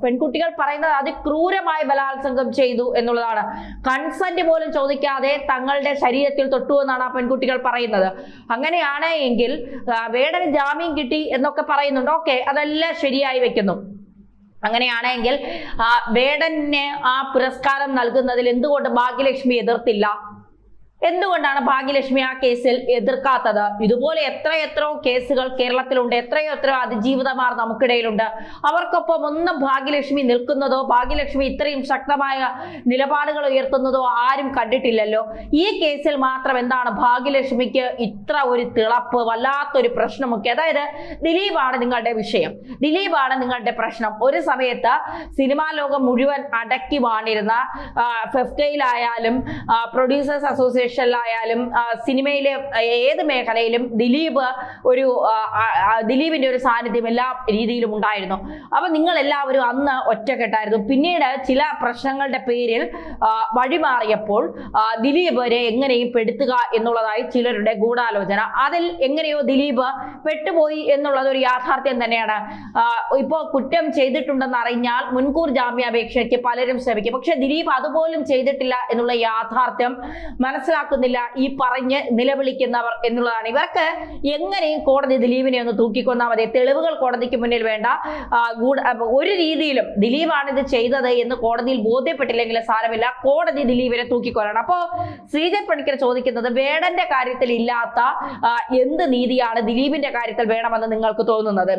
പെൺകുട്ടികൾ പറയുന്നത് അതിക്രൂരമായി ബലാത്സംഗം ചെയ്തു എന്നുള്ളതാണ്. കൺസെന്റ് പോലും ചോദിക്കാതെ തങ്ങളുടെ ശരീരത്തിൽ തൊട്ടു എന്നാണ് ആ പെൺകുട്ടികൾ പറയുന്നത്. അങ്ങനെയാണ് എങ്കിൽ വേടന് ജാമ്യം കിട്ടി എന്നൊക്കെ പറയുന്നുണ്ട്. ഓക്കെ, അതെല്ലാം ശരിയായി വെക്കുന്നു. അങ്ങനെയാണെങ്കിൽ വേടന് ആ പുരസ്കാരം നൽകുന്നതിൽ എന്തുകൊണ്ട് ഭാഗ്യലക്ഷ്മി എതിർത്തില്ല? എന്തുകൊണ്ടാണ് ഭാഗ്യലക്ഷ്മി ആ കേസിൽ എതിർക്കാത്തത്? ഇതുപോലെ എത്രയെത്രയോ കേസുകൾ കേരളത്തിലുണ്ട്, എത്രയോ അതിജീവിതമാർ നമുക്കിടയിലുണ്ട്. അവർക്കൊപ്പം ഒന്നും ഭാഗ്യലക്ഷ്മി നിൽക്കുന്നതോ ഭാഗ്യലക്ഷ്മി ഇത്രയും ശക്തമായ നിലപാടുകൾ ഉയർത്തുന്നതോ ആരും കണ്ടിട്ടില്ലല്ലോ. ഈ കേസിൽ മാത്രം എന്താണ് ഭാഗ്യലക്ഷ്മിക്ക് ഇത്ര ഒരു തിളപ്പ്, വല്ലാത്തൊരു പ്രശ്നമൊക്കെ? അതായത് ദിലീപാണ് നിങ്ങളുടെ വിഷയം, ദിലീപാണ് നിങ്ങളുടെ പ്രശ്നം. ഒരു സമയത്ത് സിനിമാ ലോകം മുഴുവൻ അടക്കി വാണിരുന്ന ഫെഫ്കയിലായാലും പ്രൊഡ്യൂസേഴ്സ് അസോസിയേഷൻ ായാലും സിനിമയിലെ ഏത് മേഖലയിലും ദിലീപിന്റെ ഒരു സാന്നിധ്യം എല്ലാ രീതിയിലും ഉണ്ടായിരുന്നു. അപ്പൊ നിങ്ങൾ എല്ലാവരും അന്ന് ഒറ്റക്കെട്ടായിരുന്നു. പിന്നീട് ചില പ്രശ്നങ്ങളുടെ പേരിൽ വഴിമാറിയപ്പോൾ ദിലീപിനെ എങ്ങനെയും പെടുത്തുക എന്നുള്ളതായി ചിലരുടെ ഗൂഢാലോചന. അതിൽ എങ്ങനെയോ ദിലീപ് പെട്ടുപോയി എന്നുള്ളത് ഒരു യാഥാർത്ഥ്യം തന്നെയാണ്. ഇപ്പോൾ കുറ്റം ചെയ്തിട്ടുണ്ടെന്ന് അറിഞ്ഞാൽ മുൻകൂർ ജാമ്യാപേക്ഷയ്ക്ക് പലരും ശ്രമിക്കും. പക്ഷെ ദിലീപ് അതുപോലും ചെയ്തിട്ടില്ല എന്നുള്ള യാഥാർത്ഥ്യം മനസ്സിലാക്കുന്നില്ല ഈ പറഞ്ഞ് നിലവിളിക്കുന്നവർ എന്നുള്ളതാണ്. ഇവർക്ക് എങ്ങനെയും കോടതി ദിലീപിനെ ഒന്ന് തൂക്കിക്കൊന്നാൽ മതി. തെളിവുകൾ കോടതിക്ക് മുന്നിൽ വേണ്ട. ഒരു രീതിയിലും ദിലീപാണ് ഇത് ചെയ്തത് എന്ന് കോടതിയിൽ ബോധ്യപ്പെട്ടില്ലെങ്കിൽ സാരമില്ല, കോടതി ദിലീപിനെ തൂക്കിക്കൊല്ലണം. അപ്പോ ശ്രീജൻ പണിക്കർ ചോദിക്കുന്നത്, വേടന്റെ കാര്യത്തിൽ ഇല്ലാത്ത എന്ത് നീതിയാണ് ദിലീപിന്റെ കാര്യത്തിൽ വേണമെന്ന് നിങ്ങൾക്ക് തോന്നുന്നത്?